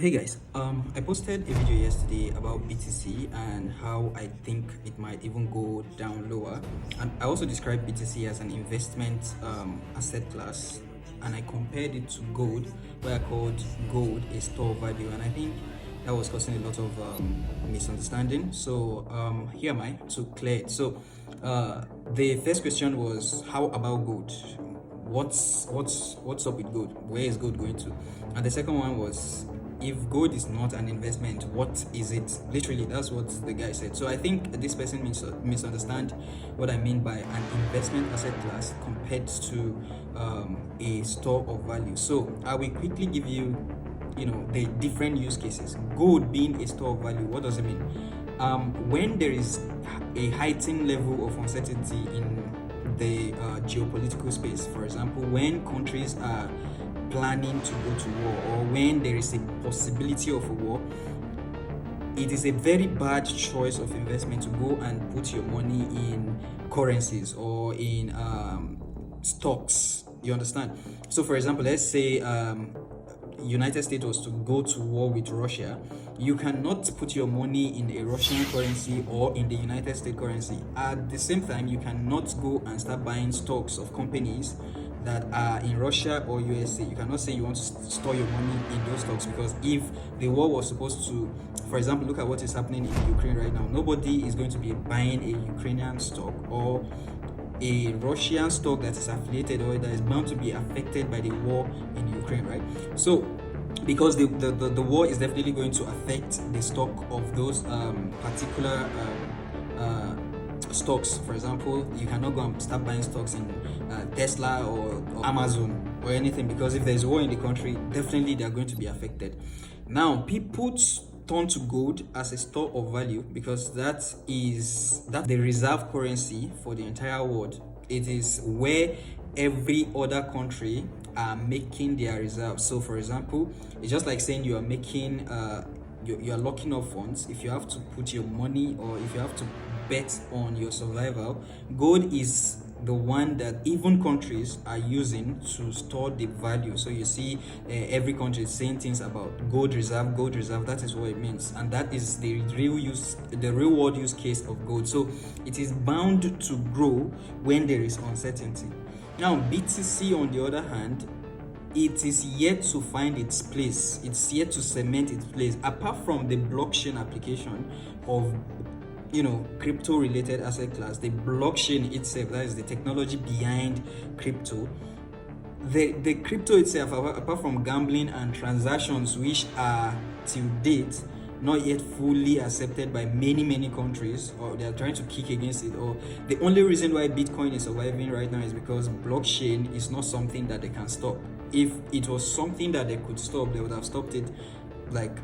Hey guys, I posted a video yesterday about BTC and how I think it might even go down lower. And I also described BTC as an investment asset class, and I compared it to gold, where I called gold a store of value. And I think that was causing a lot of misunderstanding. So here am I to clear it. So the first question was, how about gold? What's up with gold? Where is gold going to? And the second one was, if gold is not an investment, what is it? Literally, that's what the guy said. So I think this person misunderstand what I mean by an investment asset class compared to a store of value. So I will quickly give you, the different use cases. Gold being a store of value, what does it mean? When there is a heightened level of uncertainty in the geopolitical space, for example, when countries are planning to go to war, or when there is a possibility of a war, it is a very bad choice of investment to go and put your money in currencies or in stocks. You understand? So for example, let's say United States was to go to war with Russia. You cannot put your money in a Russian currency or in the United States currency. At the same time, you cannot go and start buying stocks of companies that are in Russia or USA. You cannot say you want to store your money in those stocks, because if the war was supposed to, for example, look at what is happening in Ukraine right now. Nobody is going to be buying a Ukrainian stock or a Russian stock that is affiliated or that is bound to be affected by the war in Ukraine, right? So because the war is definitely going to affect the stock of those particular stocks. For example, you cannot go and start buying stocks in Tesla or Amazon or anything, because if there's war in the country, definitely they are going to be affected. Now, people turn to gold as a store of value because that's the reserve currency for the entire world. It is where every other country are making their reserves. So for example, it's just like saying you are making you are locking up funds. If you have to put your money, or if you have to bet on your survival, gold is the one that even countries are using to store the value. So you see every country is saying things about gold reserve. That is what it means, and that is the real world use case of gold. So it is bound to grow when there is uncertainty. Now BTC, on the other hand, it is yet to find its place. It's yet to cement its place. Apart from the blockchain application of crypto related asset class, the blockchain itself, that is the technology behind crypto, the crypto itself, apart from gambling and transactions, which are till date not yet fully accepted by many countries, or they are trying to kick against it, or the only reason why Bitcoin is surviving right now is because blockchain is not something that they can stop. If it was something that they could stop, they would have stopped it like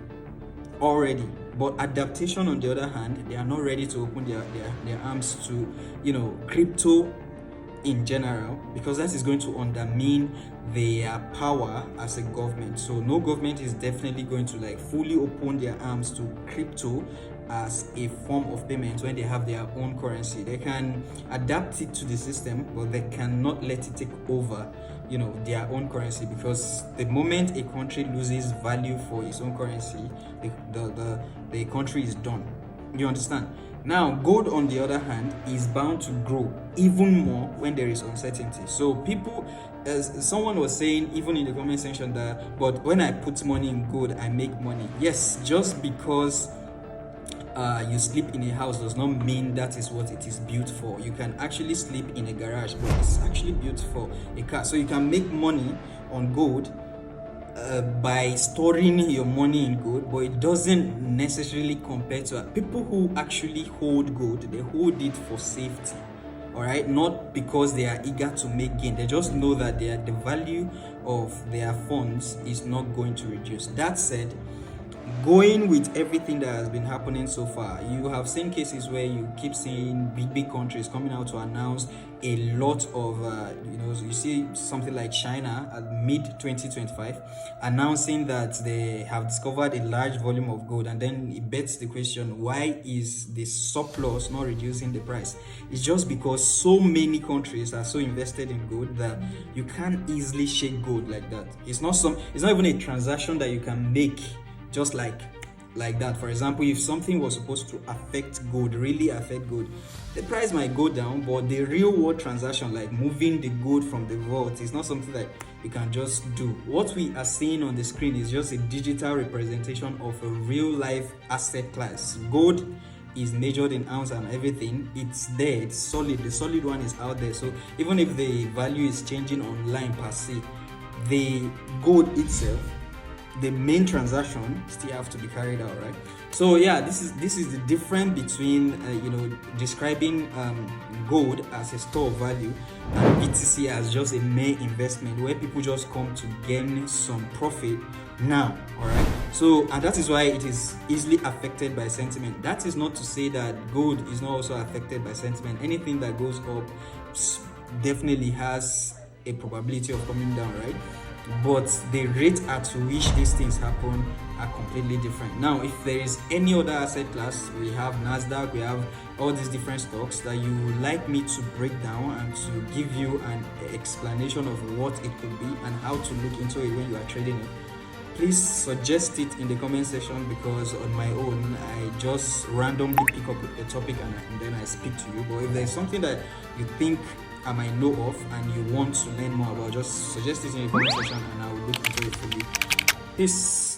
already. But adaptation, on the other hand, they are not ready to open their arms to crypto in general, because that is going to undermine their power as a government. So no government is definitely going to fully open their arms to crypto as a form of payment when they have their own currency. They can adapt it to the system, but they cannot let it take over their own currency, because the moment a country loses value for its own currency, the country is done. You understand? Now, gold, on the other hand, is bound to grow even more when there is uncertainty. So people, as someone was saying, even in the comment section, that, but when I put money in gold, I make money. Yes, just because you sleep in a house does not mean that is what it is built for. You can actually sleep in a garage, but it's actually built for a car. So you can make money on gold by storing your money in gold, but it doesn't necessarily compare to people who actually hold gold. They hold it for safety, all right, not because they are eager to make gain. They just know that the value of their funds is not going to reduce. That said, going with everything that has been happening so far, you have seen cases where you keep seeing big countries coming out to announce a lot of you see something like China at mid 2025 announcing that they have discovered a large volume of gold, and then it begs the question, why is the surplus not reducing the price? It's just because so many countries are so invested in gold that you can't easily shake gold like that. It's not even a transaction that you can make just like that. For example, if something was supposed to affect gold, really affect gold, the price might go down, but the real world transaction, like moving the gold from the vault, is not something that you can just do. What we are seeing on the screen is just a digital representation of a real life asset class. Gold is measured in ounce and everything. It's there, it's solid. The solid one is out there. So even if the value is changing online per se, the gold itself, the main transaction still have to be carried out, right? So yeah, this is the difference between describing gold as a store of value and BTC as just a mere investment where people just come to gain some profit now. All right, so and that is why it is easily affected by sentiment. That is not to say that gold is not also affected by sentiment. Anything that goes up definitely has a probability of coming down, right? But the rate at which these things happen are completely different. Now, if there is any other asset class, we have Nasdaq, we have all these different stocks that you would like me to break down and to give you an explanation of what it could be and how to look into it when you are trading it, please suggest it in the comment section, because on my own I just randomly pick up a topic and then I speak to you. But if there's something that you think I might know of and you want to learn more about, just suggest it in the comment section and I will look into it for you. Peace.